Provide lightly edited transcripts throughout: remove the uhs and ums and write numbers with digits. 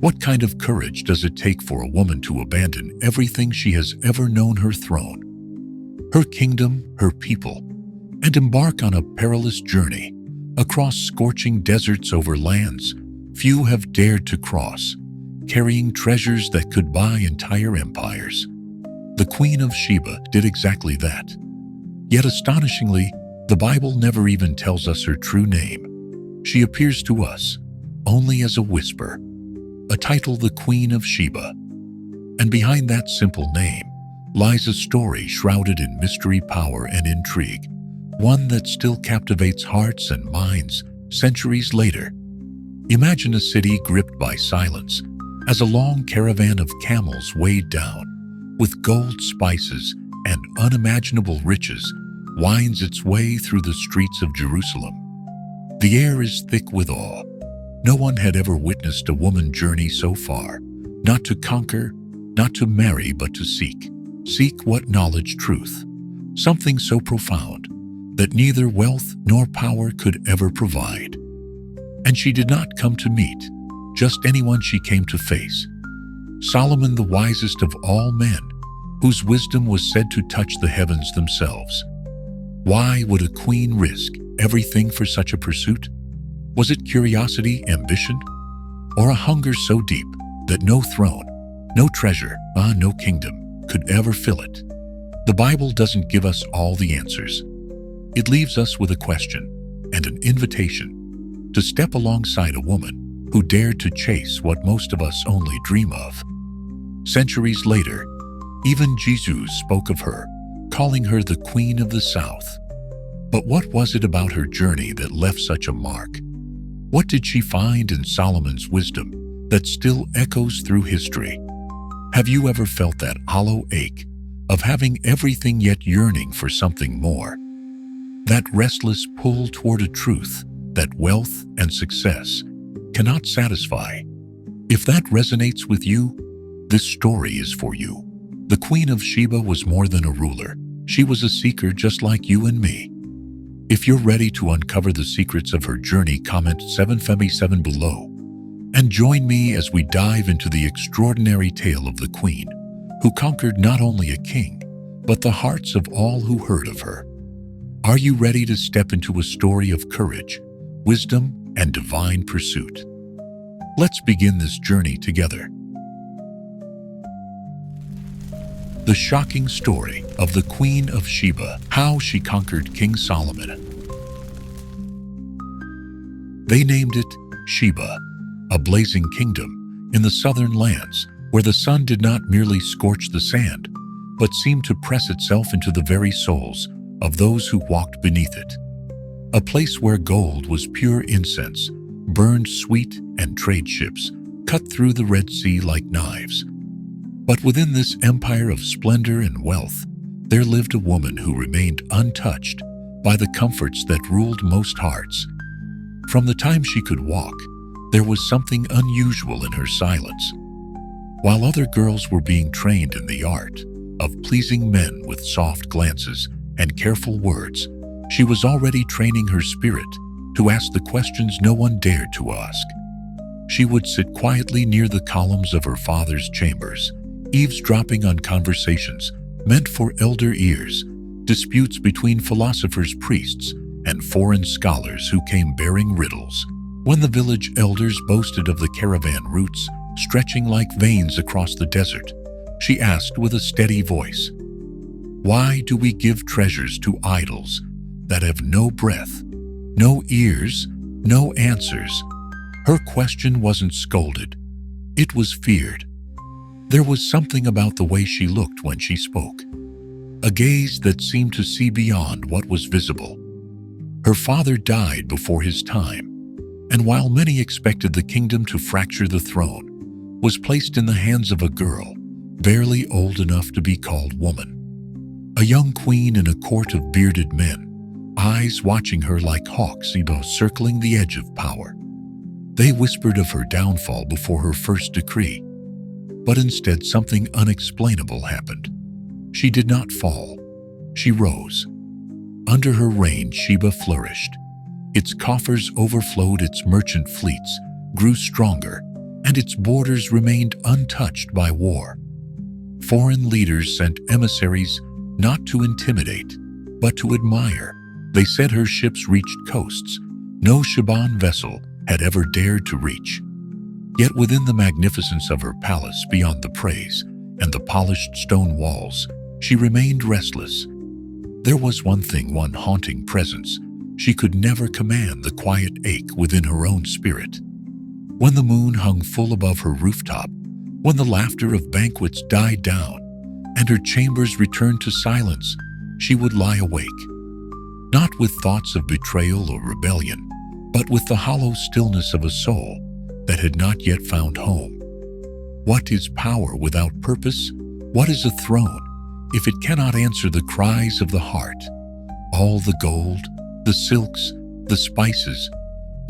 What kind of courage does it take for a woman to abandon everything she has ever known, her throne, her kingdom, her people, and embark on a perilous journey across scorching deserts over lands few have dared to cross, carrying treasures that could buy entire empires? The Queen of Sheba did exactly that. Yet astonishingly, the Bible never even tells us her true name. She appears to us only as a whisper, a title, the Queen of Sheba. And behind that simple name lies a story shrouded in mystery, power, and intrigue, one that still captivates hearts and minds centuries later. Imagine a city gripped by silence as a long caravan of camels weighed down with gold, spices, and unimaginable riches winds its way through the streets of Jerusalem. The air is thick with awe. No one had ever witnessed a woman journey so far, not to conquer, not to marry, but to seek. Seek what knowledge, truth, something so profound that neither wealth nor power could ever provide. And she did not come to meet just anyone. She came to face Solomon, the wisest of all men, whose wisdom was said to touch the heavens themselves. Why would a queen risk everything for such a pursuit? Was it curiosity, ambition, or a hunger so deep that no throne, no treasure, no kingdom could ever fill it? The Bible doesn't give us all the answers. It leaves us with a question and an invitation to step alongside a woman who dared to chase what most of us only dream of. Centuries later, even Jesus spoke of her, calling her the Queen of the South. But what was it about her journey that left such a mark? What did she find in Solomon's wisdom that still echoes through history? Have you ever felt that hollow ache of having everything yet yearning for something more? That restless pull toward a truth that wealth and success cannot satisfy? If that resonates with you, this story is for you. The Queen of Sheba was more than a ruler. She was a seeker just like you and me. If you're ready to uncover the secrets of her journey, comment 7femi7 below and join me as we dive into the extraordinary tale of the Queen who conquered not only a king, but the hearts of all who heard of her. Are you ready to step into a story of courage, wisdom, and divine pursuit? Let's begin this journey together. The shocking story of the Queen of Sheba, how she conquered King Solomon. They named it Sheba, a blazing kingdom in the southern lands where the sun did not merely scorch the sand, but seemed to press itself into the very souls of those who walked beneath it. A place where gold was pure incense, burned sweet, and trade ships cut through the Red Sea like knives. But within this empire of splendor and wealth, there lived a woman who remained untouched by the comforts that ruled most hearts. From the time she could walk, there was something unusual in her silence. While other girls were being trained in the art of pleasing men with soft glances and careful words, she was already training her spirit to ask the questions no one dared to ask. She would sit quietly near the columns of her father's chambers, eavesdropping on conversations meant for elder ears, disputes between philosophers, priests, and foreign scholars who came bearing riddles. When the village elders boasted of the caravan routes stretching like veins across the desert, she asked with a steady voice, "Why do we give treasures to idols that have no breath, no ears, no answers?" Her question wasn't scolded. It was feared. There was something about the way she looked when she spoke, a gaze that seemed to see beyond what was visible. Her father died before his time, and while many expected the kingdom to fracture, the throne was placed in the hands of a girl barely old enough to be called woman. A young queen in a court of bearded men, eyes watching her like hawks circling the edge of power. They whispered of her downfall before her first decree. But instead, something unexplainable happened. She did not fall. She rose. Under her reign, Sheba flourished. Its coffers overflowed, its merchant fleets grew stronger, and its borders remained untouched by war. Foreign leaders sent emissaries not to intimidate, but to admire. They said her ships reached coasts no Sheban vessel had ever dared to reach. Yet within the magnificence of her palace, beyond the praise and the polished stone walls, she remained restless. There was one thing, one haunting presence. She could never command the quiet ache within her own spirit. When the moon hung full above her rooftop, when the laughter of banquets died down, and her chambers returned to silence, she would lie awake, not with thoughts of betrayal or rebellion, but with the hollow stillness of a soul that had not yet found home. What is power without purpose? What is a throne if it cannot answer the cries of the heart? All the gold, the silks, the spices,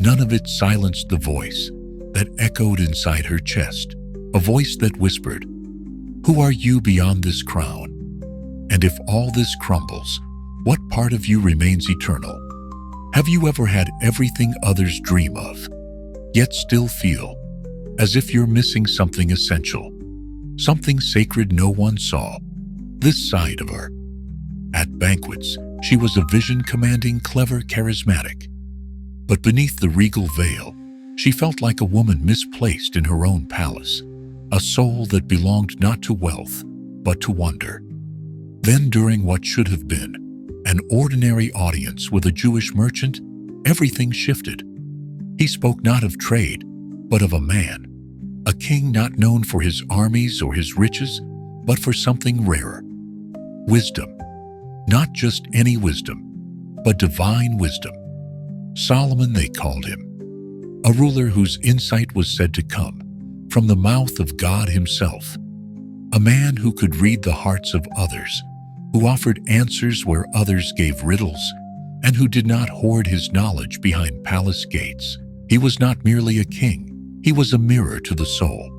none of it silenced the voice that echoed inside her chest, a voice that whispered, "Who are you beyond this crown? And if all this crumbles, what part of you remains eternal? Have you ever had everything others dream of, yet still feel as if you're missing something essential, something sacred no one saw this side of her?" At banquets, she was a vision, commanding, clever, charismatic. But beneath the regal veil, she felt like a woman misplaced in her own palace, a soul that belonged not to wealth, but to wonder. Then, during what should have been an ordinary audience with a Jewish merchant, everything shifted. He spoke not of trade, but of a man, a king not known for his armies or his riches, but for something rarer: wisdom. Not just any wisdom, but divine wisdom. Solomon, they called him, a ruler whose insight was said to come from the mouth of God himself, a man who could read the hearts of others, who offered answers where others gave riddles, and who did not hoard his knowledge behind palace gates. He was not merely a king, he was a mirror to the soul.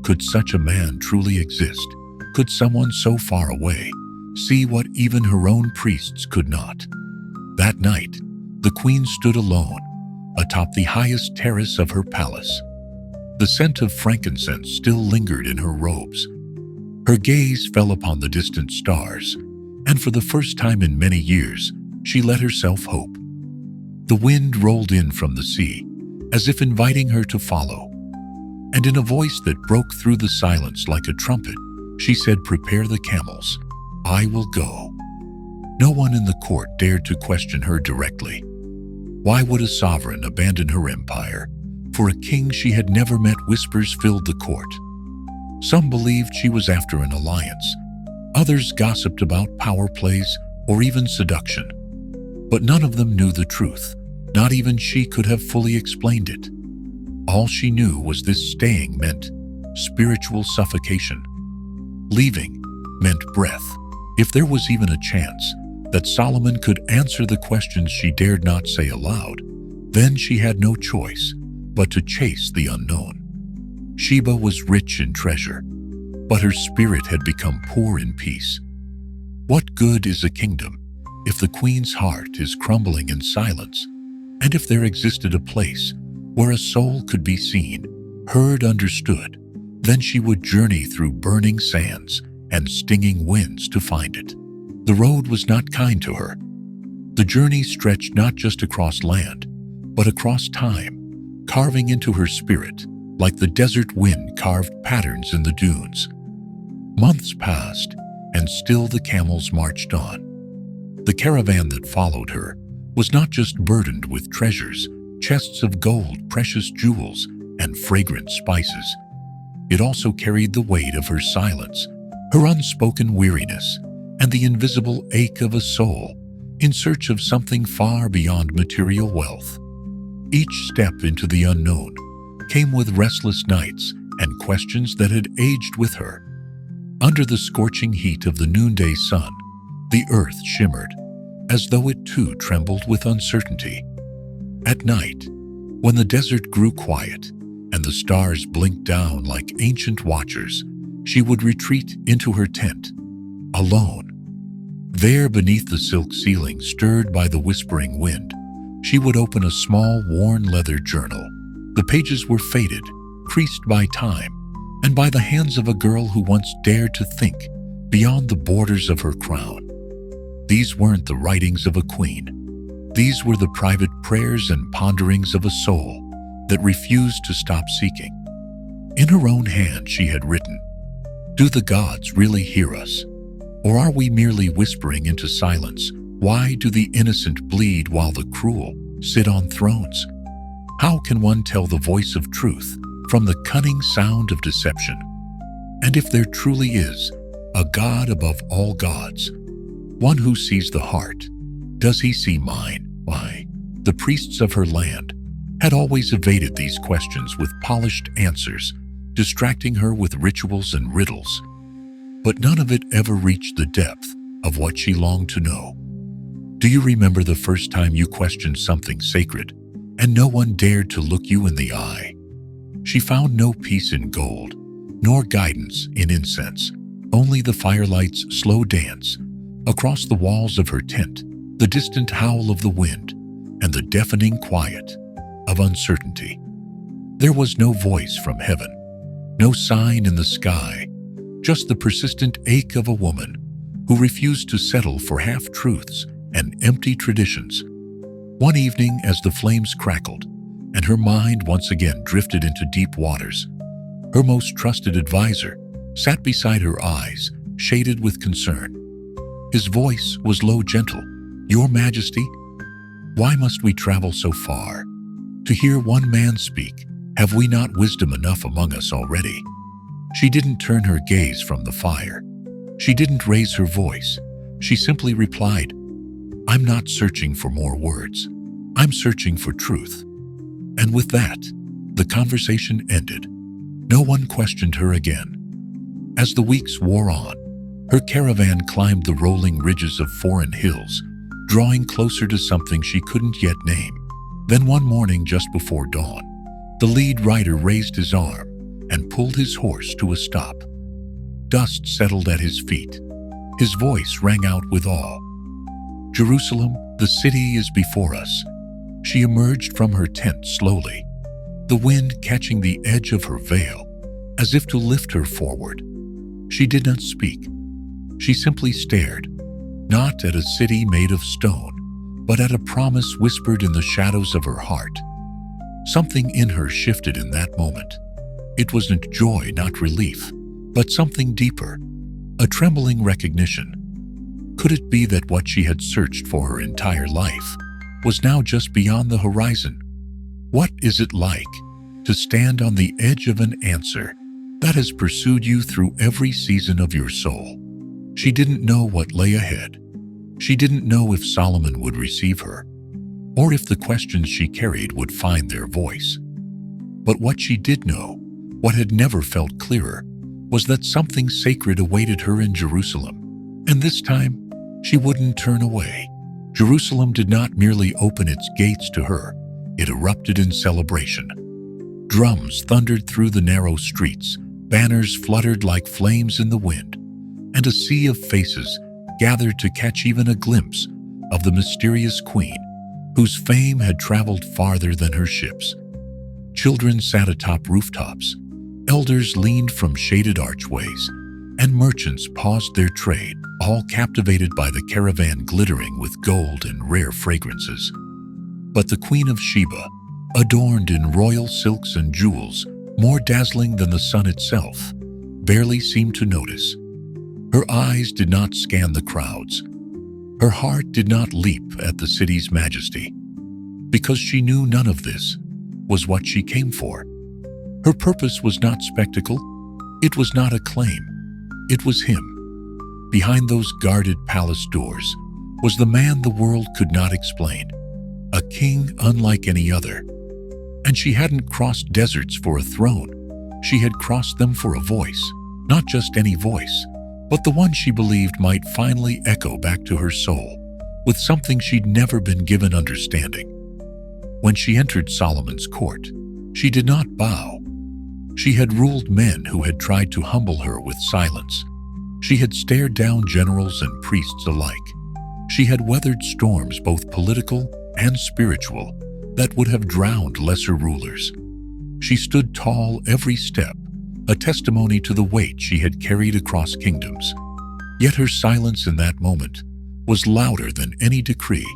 Could such a man truly exist? Could someone so far away see what even her own priests could not? That night, the queen stood alone atop the highest terrace of her palace. The scent of frankincense still lingered in her robes. Her gaze fell upon the distant stars, and for the first time in many years, she let herself hope. The wind rolled in from the sea, as if inviting her to follow. And in a voice that broke through the silence like a trumpet, she said, "Prepare the camels. I will go." No one in the court dared to question her directly. Why would a sovereign abandon her empire for a king she had never met? Whispers filled the court. Some believed she was after an alliance. Others gossiped about power plays or even seduction. But none of them knew the truth. Not even she could have fully explained it. All she knew was this: staying meant spiritual suffocation. Leaving meant breath. If there was even a chance that Solomon could answer the questions she dared not say aloud, then she had no choice but to chase the unknown. Sheba was rich in treasure, but her spirit had become poor in peace. What good is a kingdom if the queen's heart is crumbling in silence, and if there existed a place where a soul could be seen, heard, understood? Then she would journey through burning sands and stinging winds to find it. The road was not kind to her. The journey stretched not just across land, but across time, carving into her spirit like the desert wind carved patterns in the dunes. Months passed, and still the camels marched on. The caravan that followed her was not just burdened with treasures, chests of gold, precious jewels, and fragrant spices. It also carried the weight of her silence, her unspoken weariness, and the invisible ache of a soul in search of something far beyond material wealth. Each step into the unknown came with restless nights and questions that had aged with her. Under the scorching heat of the noonday sun, the earth shimmered, as though it too trembled with uncertainty. At night, when the desert grew quiet and the stars blinked down like ancient watchers, she would retreat into her tent, alone. There, beneath the silk ceiling stirred by the whispering wind, she would open a small, worn leather journal. The pages were faded, increased by time and by the hands of a girl who once dared to think beyond the borders of her crown. These weren't the writings of a queen. These were the private prayers and ponderings of a soul that refused to stop seeking. In her own hand she had written, "Do the gods really hear us? Or are we merely whispering into silence? Why do the innocent bleed while the cruel sit on thrones? How can one tell the voice of truth from the cunning sound of deception? And if there truly is a God above all gods, one who sees the heart, does he see mine?" Why, the priests of her land had always evaded these questions with polished answers, distracting her with rituals and riddles. But none of it ever reached the depth of what she longed to know. Do you remember the first time you questioned something sacred and no one dared to look you in the eye? She found no peace in gold, nor guidance in incense, only the firelight's slow dance across the walls of her tent, the distant howl of the wind, and the deafening quiet of uncertainty. There was no voice from heaven, no sign in the sky, just the persistent ache of a woman who refused to settle for half-truths and empty traditions. One evening, as the flames crackled and her mind once again drifted into deep waters, her most trusted advisor sat beside her, eyes shaded with concern. His voice was low, gentle. "Your Majesty, why must we travel so far to hear one man speak? Have we not wisdom enough among us already?" She didn't turn her gaze from the fire. She didn't raise her voice. She simply replied, "I'm not searching for more words. I'm searching for truth." And with that, the conversation ended. No one questioned her again. As the weeks wore on, her caravan climbed the rolling ridges of foreign hills, drawing closer to something she couldn't yet name. Then one morning just before dawn, the lead rider raised his arm and pulled his horse to a stop. Dust settled at his feet. His voice rang out with awe. "Jerusalem, the city is before us." She emerged from her tent slowly, the wind catching the edge of her veil, as if to lift her forward. She did not speak. She simply stared, not at a city made of stone, but at a promise whispered in the shadows of her heart. Something in her shifted in that moment. It wasn't joy, not relief, but something deeper, a trembling recognition. Could it be that what she had searched for her entire life was now just beyond the horizon? What is it like to stand on the edge of an answer that has pursued you through every season of your soul? She didn't know what lay ahead. She didn't know if Solomon would receive her, or if the questions she carried would find their voice. But what she did know, what had never felt clearer, was that something sacred awaited her in Jerusalem. And this time, she wouldn't turn away. Jerusalem did not merely open its gates to her, it erupted in celebration. Drums thundered through the narrow streets, banners fluttered like flames in the wind, and a sea of faces gathered to catch even a glimpse of the mysterious queen, whose fame had traveled farther than her ships. Children sat atop rooftops, elders leaned from shaded archways, and merchants paused their trade, all captivated by the caravan glittering with gold and rare fragrances. But the Queen of Sheba, adorned in royal silks and jewels, more dazzling than the sun itself, barely seemed to notice. Her eyes did not scan the crowds. Her heart did not leap at the city's majesty, because she knew none of this was what she came for. Her purpose was not spectacle. It was not acclaim. It was him. Behind those guarded palace doors was the man the world could not explain, a king unlike any other. And she hadn't crossed deserts for a throne. She had crossed them for a voice, not just any voice, but the one she believed might finally echo back to her soul with something she'd never been given understanding. When she entered Solomon's court, she did not bow. She had ruled men who had tried to humble her with silence. She had stared down generals and priests alike. She had weathered storms, both political and spiritual, that would have drowned lesser rulers. She stood tall every step, a testimony to the weight she had carried across kingdoms. Yet her silence in that moment was louder than any decree.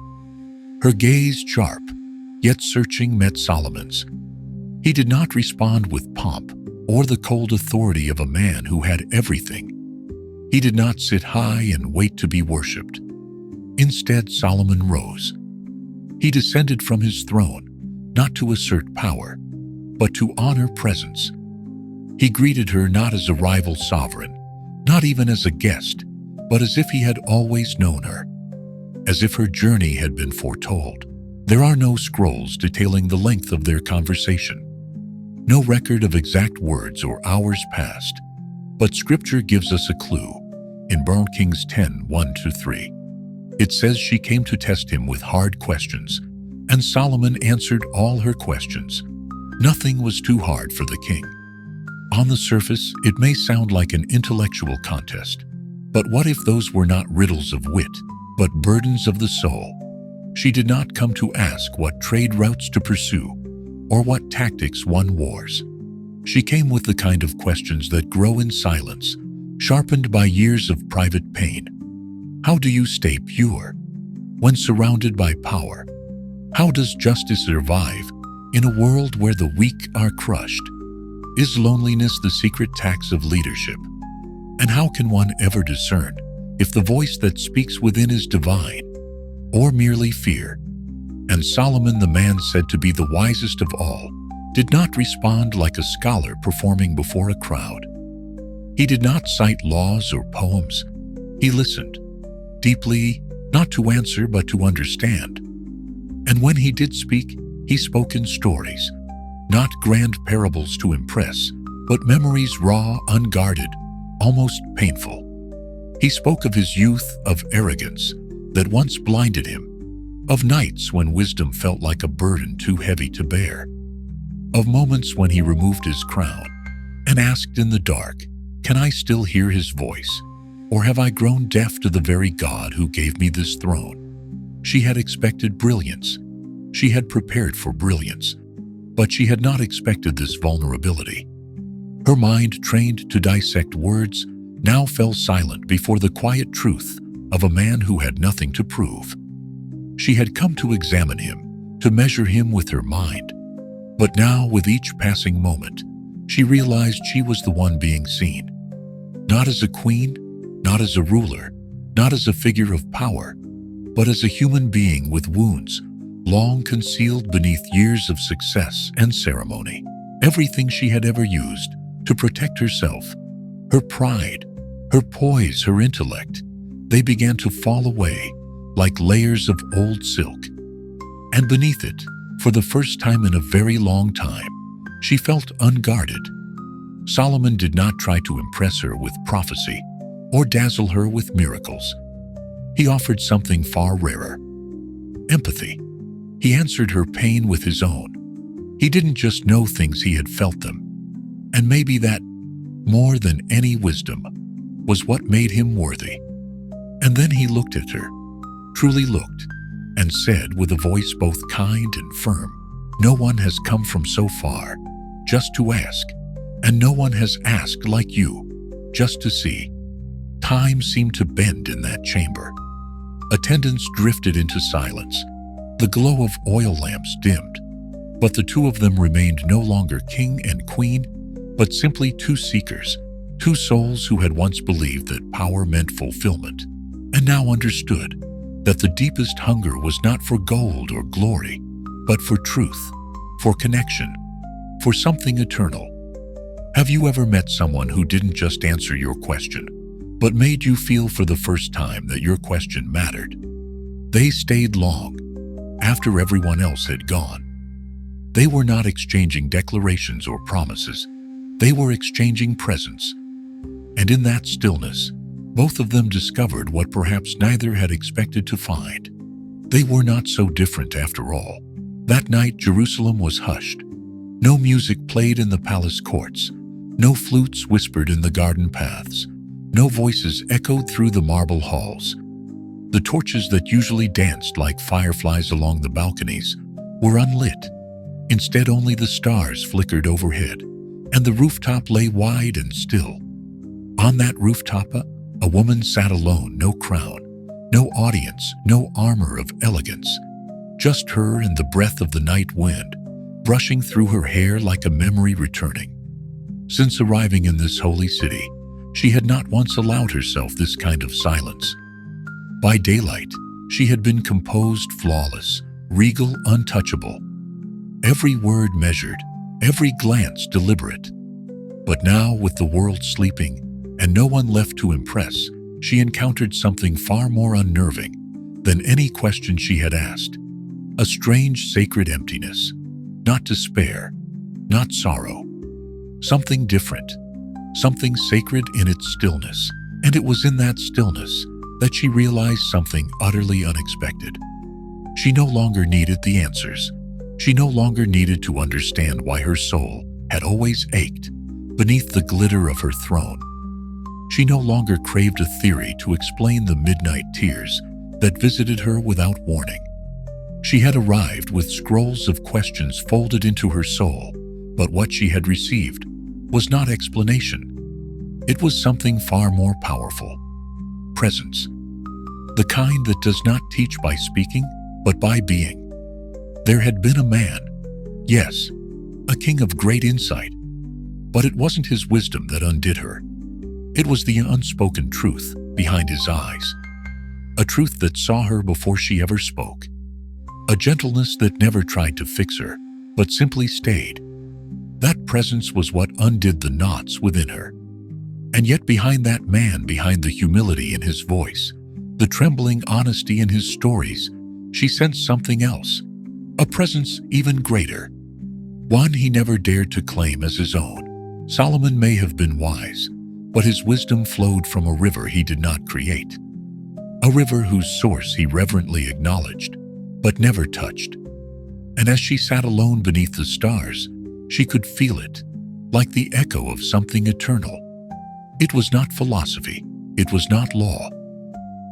Her gaze, sharp, yet searching, met Solomon's. He did not respond with pomp or the cold authority of a man who had everything. He did not sit high and wait to be worshipped. Instead, Solomon rose. He descended from his throne, not to assert power, but to honor presence. He greeted her not as a rival sovereign, not even as a guest, but as if he had always known her, as if her journey had been foretold. There are no scrolls detailing the length of their conversation, no record of exact words or hours passed, but Scripture gives us a clue. In 1 Kings 10:1-3, it says she came to test him with hard questions, and Solomon answered all her questions. Nothing was too hard for the king. On the surface, it may sound like an intellectual contest, but what if those were not riddles of wit, but burdens of the soul? She did not come to ask what trade routes to pursue or what tactics won wars. She came with the kind of questions that grow in silence, sharpened by years of private pain. How do you stay pure when surrounded by power? How does justice survive in a world where the weak are crushed? Is loneliness the secret tax of leadership? And how can one ever discern if the voice that speaks within is divine or merely fear? And Solomon, the man said to be the wisest of all, did not respond like a scholar performing before a crowd. He did not cite laws or poems. He listened deeply, not to answer but to understand. And when he did speak, he spoke in stories, not grand parables to impress, but memories raw, unguarded, almost painful. He spoke of his youth, of arrogance that once blinded him, of nights when wisdom felt like a burden too heavy to bear, of moments when he removed his crown and asked in the dark, "Can I still hear his voice? Or have I grown deaf to the very God who gave me this throne?" She had expected brilliance. She had prepared for brilliance, but she had not expected this vulnerability. Her mind, trained to dissect words, now fell silent before the quiet truth of a man who had nothing to prove. She had come to examine him, to measure him with her mind. But now, with each passing moment, she realized she was the one being seen. Not as a queen, not as a ruler, not as a figure of power, but as a human being with wounds long concealed beneath years of success and ceremony. Everything she had ever used to protect herself, her pride, her poise, her intellect, they began to fall away like layers of old silk. And beneath it, for the first time in a very long time, she felt unguarded. Solomon did not try to impress her with prophecy or dazzle her with miracles. He offered something far rarer: empathy. He answered her pain with his own. He didn't just know things, he had felt them. And maybe that, more than any wisdom, was what made him worthy. And then he looked at her, truly looked, and said with a voice both kind and firm, "No one has come from so far just to ask, and no one has asked like you just to see." Time seemed to bend in that chamber. Attendants drifted into silence. The glow of oil lamps dimmed, but the two of them remained no longer king and queen, but simply two seekers, two souls who had once believed that power meant fulfillment, and now understood that the deepest hunger was not for gold or glory, but for truth, for connection, for something eternal. Have you ever met someone who didn't just answer your question, but made you feel for the first time that your question mattered? They stayed long, after everyone else had gone. They were not exchanging declarations or promises. They were exchanging presence. And in that stillness, both of them discovered what perhaps neither had expected to find. They were not so different after all. That night, Jerusalem was hushed. No music played in the palace courts. No flutes whispered in the garden paths. No voices echoed through the marble halls. The torches that usually danced like fireflies along the balconies were unlit. Instead, only the stars flickered overhead, and the rooftop lay wide and still. On that rooftop, a woman sat alone, no crown, no audience, no armor of elegance, just her and the breath of the night wind, brushing through her hair like a memory returning. Since arriving in this holy city, she had not once allowed herself this kind of silence. By daylight, she had been composed, flawless, regal, untouchable. Every word measured, every glance deliberate. But now, with the world sleeping and no one left to impress, she encountered something far more unnerving than any question she had asked. A strange, sacred emptiness. Not despair, not sorrow. Something different, something sacred in its stillness. And it was in that stillness that she realized something utterly unexpected. She no longer needed the answers. She no longer needed to understand why her soul had always ached beneath the glitter of her throne. She no longer craved a theory to explain the midnight tears that visited her without warning. She had arrived with scrolls of questions folded into her soul, but what she had received was not explanation. It was something far more powerful. Presence. The kind that does not teach by speaking, but by being. There had been a man, yes, a king of great insight, but it wasn't his wisdom that undid her. It was the unspoken truth behind his eyes, a truth that saw her before she ever spoke, a gentleness that never tried to fix her, but simply stayed. That presence was what undid the knots within her. And yet behind that man, behind the humility in his voice, the trembling honesty in his stories, she sensed something else, a presence even greater, one he never dared to claim as his own. Solomon may have been wise, but his wisdom flowed from a river he did not create, a river whose source he reverently acknowledged, but never touched. And as she sat alone beneath the stars, she could feel it, like the echo of something eternal. It was not philosophy, it was not law.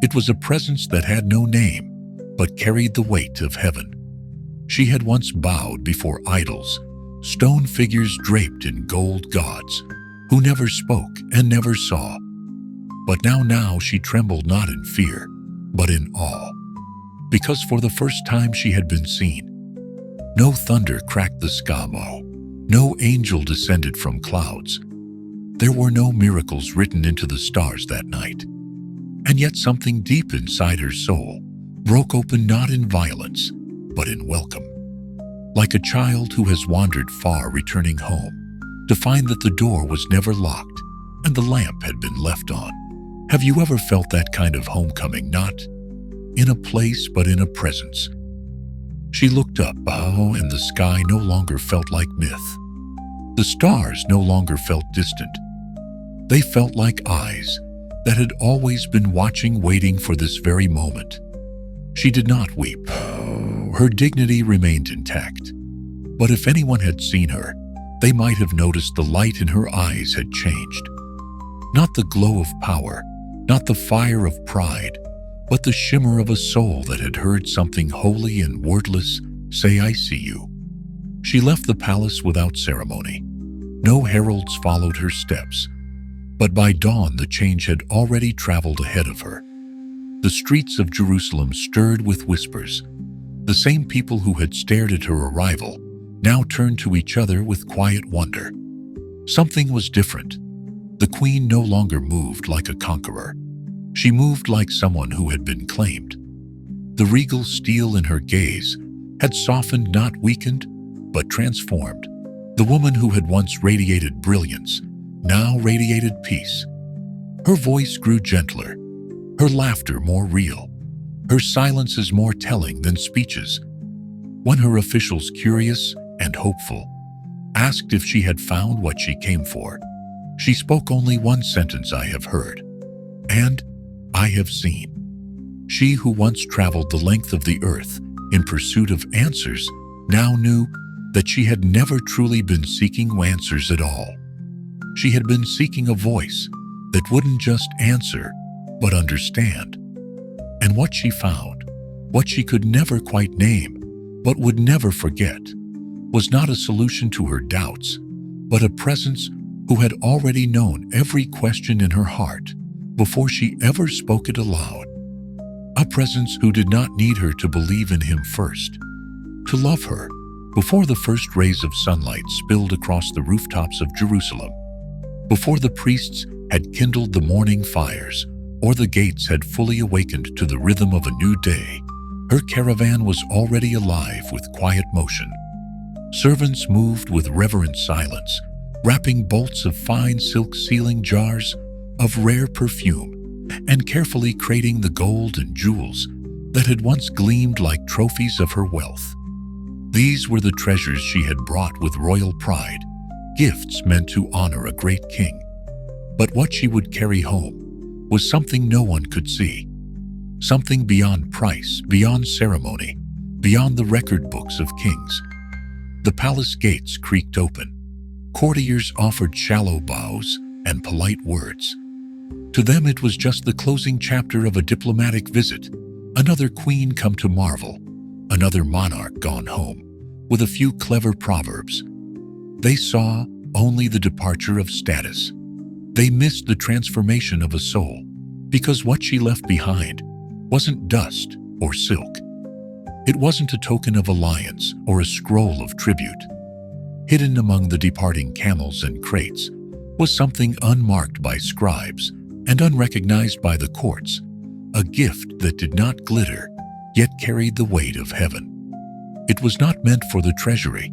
It was a presence that had no name, but carried the weight of heaven. She had once bowed before idols, stone figures draped in gold gods, who never spoke and never saw. But now she trembled not in fear, but in awe. Because for the first time she had been seen. No thunder cracked the sky, no angel descended from clouds. There were no miracles written into the stars that night. And yet something deep inside her soul broke open not in violence, but in welcome. Like a child who has wandered far returning home, to find that the door was never locked and the lamp had been left on. Have you ever felt that kind of homecoming, not in a place but in a presence? She looked up, and the sky no longer felt like myth. The stars no longer felt distant. They felt like eyes that had always been watching, waiting for this very moment. She did not weep. Her dignity remained intact. But if anyone had seen her, they might have noticed the light in her eyes had changed. Not the glow of power, not the fire of pride, but the shimmer of a soul that had heard something holy and wordless say, "I see you." She left the palace without ceremony. No heralds followed her steps. But by dawn the change had already traveled ahead of her. The streets of Jerusalem stirred with whispers. The same people who had stared at her arrival now turned to each other with quiet wonder. Something was different. The queen no longer moved like a conqueror. She moved like someone who had been claimed. The regal steel in her gaze had softened, not weakened, but transformed. The woman who had once radiated brilliance now radiated peace. Her voice grew gentler, her laughter more real, her silences more telling than speeches. When her officials, curious and hopeful, asked if she had found what she came for, she spoke only one sentence: "I have heard, and I have seen." She who once traveled the length of the earth in pursuit of answers now knew that she had never truly been seeking answers at all. She had been seeking a voice that wouldn't just answer, but understand. And what she found, what she could never quite name, but would never forget, was not a solution to her doubts, but a presence who had already known every question in her heart before she ever spoke it aloud. A presence who did not need her to believe in him first, to love her before the first rays of sunlight spilled across the rooftops of Jerusalem, before the priests had kindled the morning fires or the gates had fully awakened to the rhythm of a new day. Her caravan was already alive with quiet motion. Servants moved with reverent silence, wrapping bolts of fine silk sealing jars of rare perfume and carefully crating the gold and jewels that had once gleamed like trophies of her wealth. These were the treasures she had brought with royal pride, gifts meant to honor a great king. But what she would carry home was something no one could see, something beyond price, beyond ceremony, beyond the record books of kings. The palace gates creaked open. Courtiers offered shallow bows and polite words. To them it was just the closing chapter of a diplomatic visit, another queen come to marvel, another monarch gone home, with a few clever proverbs. They saw only the departure of status. They missed the transformation of a soul, because what she left behind wasn't dust or silk. It wasn't a token of alliance or a scroll of tribute. Hidden among the departing camels and crates was something unmarked by scribes and unrecognized by the courts, a gift that did not glitter, yet carried the weight of heaven. It was not meant for the treasury.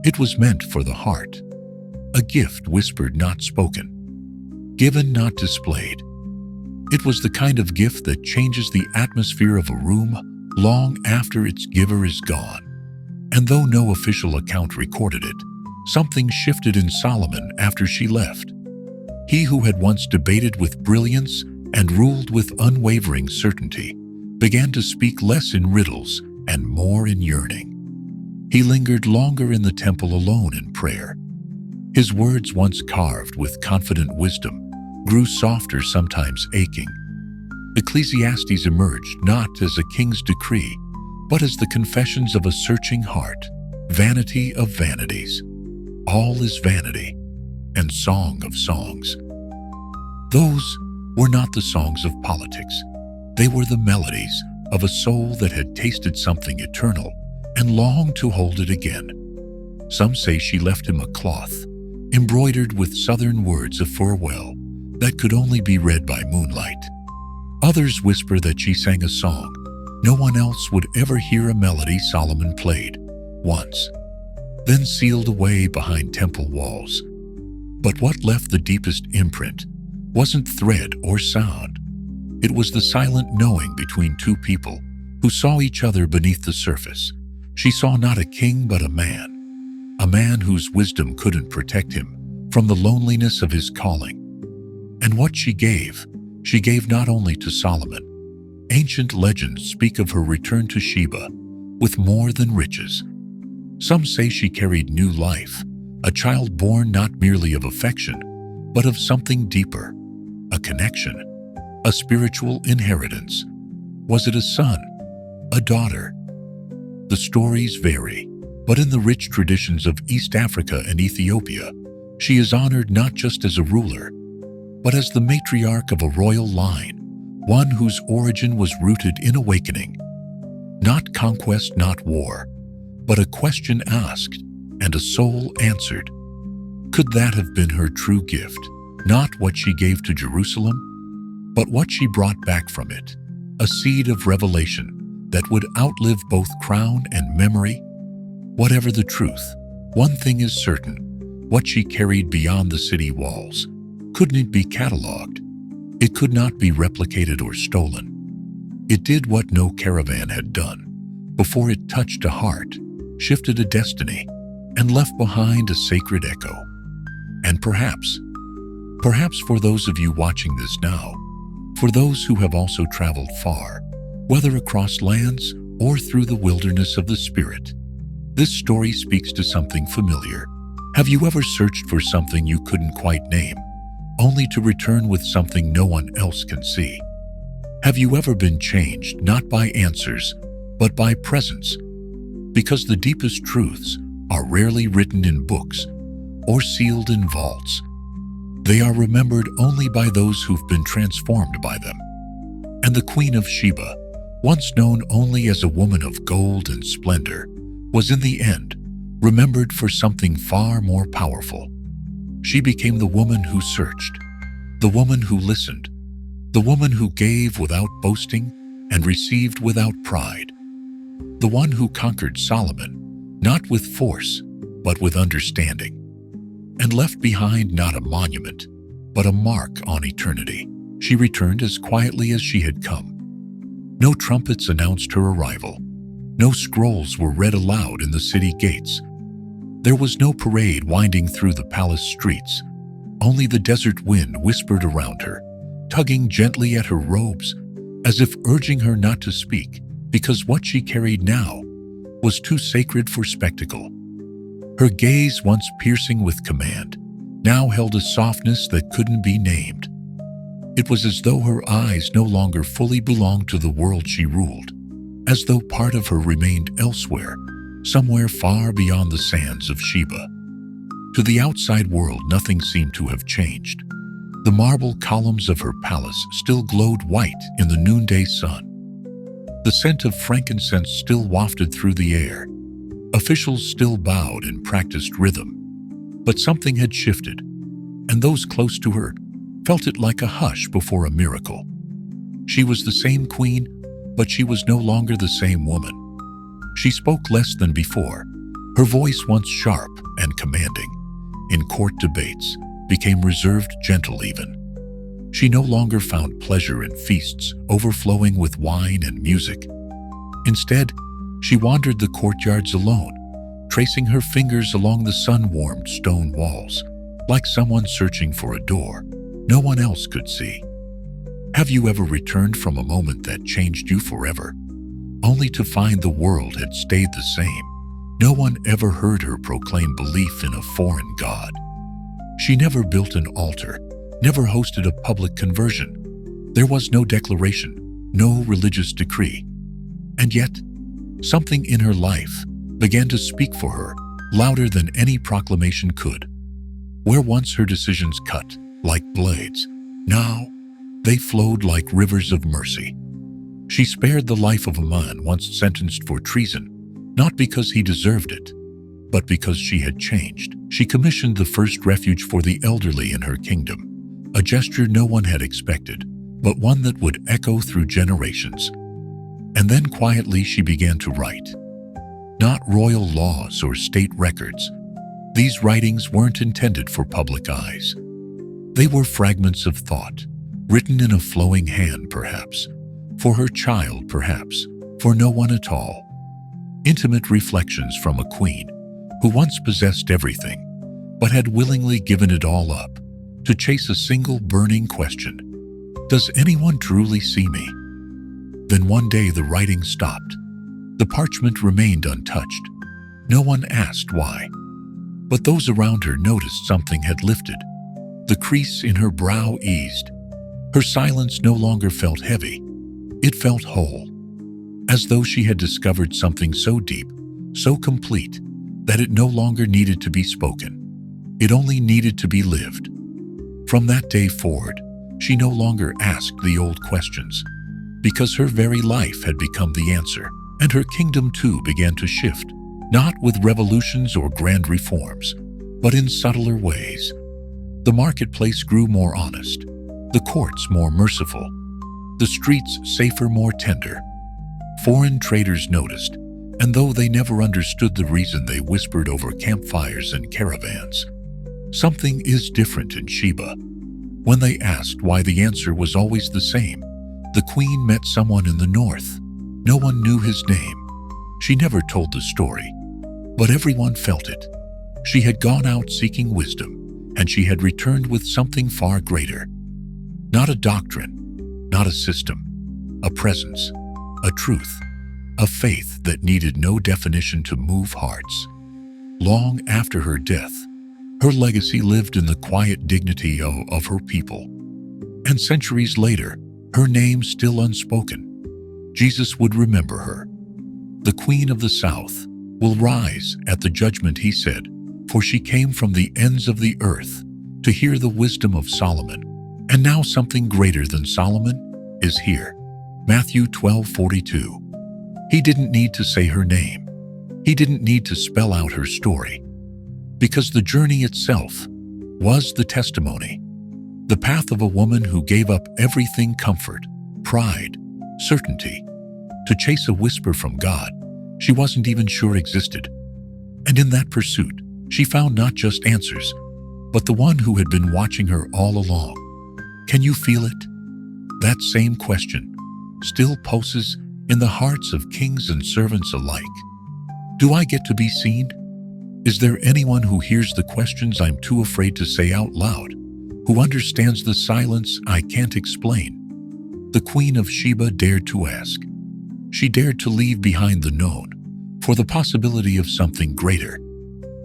It was meant for the heart. A gift whispered, not spoken. Given, not displayed. It was the kind of gift that changes the atmosphere of a room long after its giver is gone. And though no official account recorded it, something shifted in Solomon after she left. He who had once debated with brilliance and ruled with unwavering certainty began to speak less in riddles and more in yearning. He lingered longer in the temple alone in prayer. His words, once carved with confident wisdom, grew softer, sometimes aching. Ecclesiastes emerged not as a king's decree, but as the confessions of a searching heart, vanity of vanities. All is vanity, and song of songs. Those were not the songs of politics. They were the melodies of a soul that had tasted something eternal and longed to hold it again. Some say she left him a cloth, embroidered with southern words of farewell that could only be read by moonlight. Others whisper that she sang a song no one else would ever hear, a melody Solomon played once, then sealed away behind temple walls. But what left the deepest imprint wasn't thread or sound. It was the silent knowing between two people who saw each other beneath the surface. She saw not a king but a man whose wisdom couldn't protect him from the loneliness of his calling. And what she gave not only to Solomon. Ancient legends speak of her return to Sheba with more than riches. Some say she carried new life, a child born not merely of affection, but of something deeper, a connection, a spiritual inheritance. Was it a son, a daughter? The stories vary, but in the rich traditions of East Africa and Ethiopia, she is honored not just as a ruler, but as the matriarch of a royal line, one whose origin was rooted in awakening. Not conquest, not war, but a question asked and a soul answered. Could that have been her true gift? Not what she gave to Jerusalem, but what she brought back from it, a seed of revelation that would outlive both crown and memory. Whatever the truth, one thing is certain: what she carried beyond the city walls couldn't be catalogued. It could not be replicated or stolen. It did what no caravan had done before: it touched a heart, shifted a destiny, and left behind a sacred echo. And perhaps for those of you watching this now, for those who have also traveled far, whether across lands or through the wilderness of the Spirit, this story speaks to something familiar. Have you ever searched for something you couldn't quite name, only to return with something no one else can see? Have you ever been changed not by answers, but by presence? Because the deepest truths are rarely written in books or sealed in vaults. They are remembered only by those who've been transformed by them. And the Queen of Sheba, once known only as a woman of gold and splendor, was in the end remembered for something far more powerful. She became the woman who searched, the woman who listened, the woman who gave without boasting and received without pride, the one who conquered Solomon, not with force, but with understanding, and left behind not a monument, but a mark on eternity. She returned as quietly as she had come. No trumpets announced her arrival. No scrolls were read aloud in the city gates. There was no parade winding through the palace streets. Only the desert wind whispered around her, tugging gently at her robes, as if urging her not to speak, because what she carried now was too sacred for spectacle. Her gaze, once piercing with command, now held a softness that couldn't be named. It was as though her eyes no longer fully belonged to the world she ruled, as though part of her remained elsewhere, somewhere far beyond the sands of Sheba. To the outside world, nothing seemed to have changed. The marble columns of her palace still glowed white in the noonday sun. The scent of frankincense still wafted through the air. Officials still bowed in practiced rhythm. But something had shifted, and those close to her felt it like a hush before a miracle. She was the same queen, but she was no longer the same woman. She spoke less than before. Her voice, once sharp and commanding in court debates, became reserved, gentle even. She no longer found pleasure in feasts overflowing with wine and music. Instead, she wandered the courtyards alone, tracing her fingers along the sun-warmed stone walls, like someone searching for a door no one else could see. Have you ever returned from a moment that changed you forever, only to find the world had stayed the same? No one ever heard her proclaim belief in a foreign god. She never built an altar, never hosted a public conversion. There was no declaration, no religious decree. And yet, something in her life began to speak for her, louder than any proclamation could. Where once her decisions cut like blades, now they flowed like rivers of mercy. She spared the life of a man once sentenced for treason, not because he deserved it, but because she had changed. She commissioned the first refuge for the elderly in her kingdom, a gesture no one had expected, but one that would echo through generations. And then quietly she began to write. Not royal laws or state records. These writings weren't intended for public eyes. They were fragments of thought, written in a flowing hand perhaps, for her child perhaps, for no one at all. Intimate reflections from a queen who once possessed everything, but had willingly given it all up to chase a single burning question. Does anyone truly see me? Then one day the writing stopped. The parchment remained untouched. No one asked why. But those around her noticed something had lifted. The crease in her brow eased. Her silence no longer felt heavy. It felt whole, as though she had discovered something so deep, so complete, that it no longer needed to be spoken. It only needed to be lived. From that day forward, she no longer asked the old questions, because her very life had become the answer, and her kingdom too began to shift, not with revolutions or grand reforms, but in subtler ways. The marketplace grew more honest, the courts more merciful, the streets safer, more tender. Foreign traders noticed, and though they never understood the reason, they whispered over campfires and caravans. Something is different in Sheba. When they asked why, the answer was always the same. The queen met someone in the north. No one knew his name. She never told the story, but everyone felt it. She had gone out seeking wisdom, and she had returned with something far greater. Not a doctrine, not a system, a presence, a truth, a faith that needed no definition to move hearts. Long after her death, her legacy lived in the quiet dignity of her people. And centuries later, her name still unspoken, Jesus would remember her. The Queen of the South, will rise at the judgment, he said, for she came from the ends of the earth to hear the wisdom of Solomon. And now something greater than Solomon is here. Matthew 12:42. He didn't need to say her name. He didn't need to spell out her story, because the journey itself was the testimony. The path of a woman who gave up everything: comfort, pride, certainty, to chase a whisper from God she wasn't even sure existed. And in that pursuit, she found not just answers, but the one who had been watching her all along. Can you feel it? That same question still pulses in the hearts of kings and servants alike. Do I get to be seen? Is there anyone who hears the questions I'm too afraid to say out loud, who understands the silence I can't explain? The Queen of Sheba dared to ask. She dared to leave behind the known for the possibility of something greater.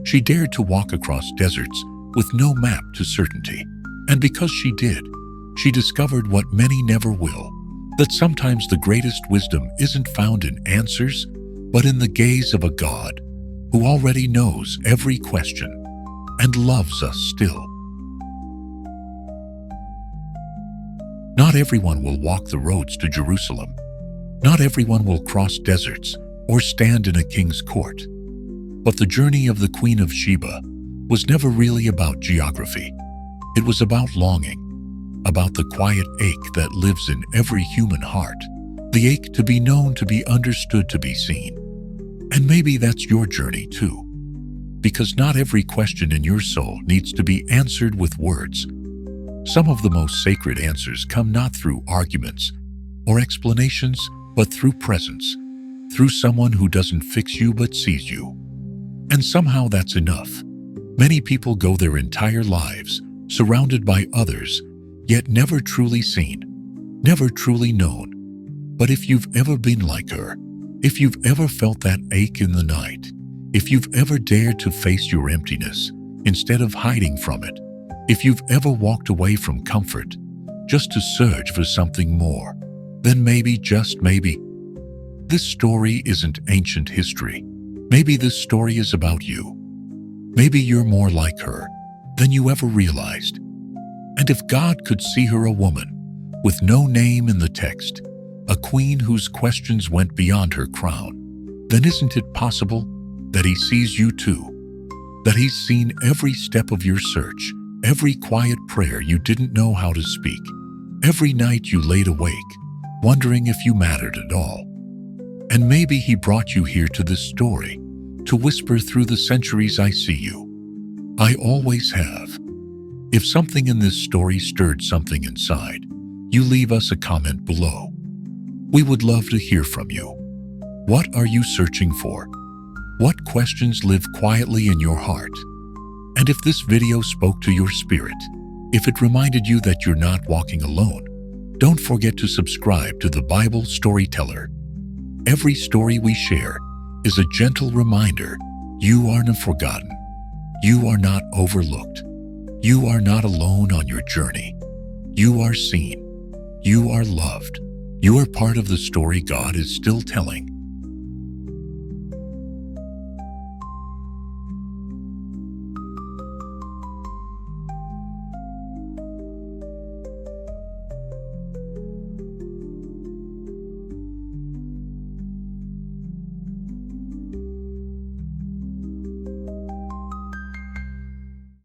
She dared to walk across deserts with no map to certainty. And because she did, she discovered what many never will, that sometimes the greatest wisdom isn't found in answers, but in the gaze of a God who already knows every question and loves us still. Not everyone will walk the roads to Jerusalem. Not everyone will cross deserts or stand in a king's court. But the journey of the Queen of Sheba was never really about geography. It was about longing, about the quiet ache that lives in every human heart, the ache to be known, to be understood, to be seen. And maybe that's your journey too, because not every question in your soul needs to be answered with words. Some of the most sacred answers come not through arguments or explanations, but through presence, through someone who doesn't fix you but sees you. And somehow that's enough. Many people go their entire lives surrounded by others, yet never truly seen, never truly known. But if you've ever been like her, if you've ever felt that ache in the night, if you've ever dared to face your emptiness instead of hiding from it, if you've ever walked away from comfort just to search for something more, then maybe, just maybe, this story isn't ancient history. Maybe this story is about you. Maybe you're more like her than you ever realized. And if God could see her, a woman with no name in the text, a queen whose questions went beyond her crown, then isn't it possible that He sees you too? That He's seen every step of your search, every quiet prayer you didn't know how to speak, every night you laid awake, wondering if you mattered at all. And maybe He brought you here to this story, to whisper through the centuries, I see you. I always have. If something in this story stirred something inside, you leave us a comment below. We would love to hear from you. What are you searching for? What questions live quietly in your heart? And if this video spoke to your spirit, if it reminded you that you're not walking alone, don't forget to subscribe to the Bible Storyteller. Every story we share is a gentle reminder you are not forgotten. You are not overlooked. You are not alone on your journey. You are seen. You are loved. You are part of the story God is still telling.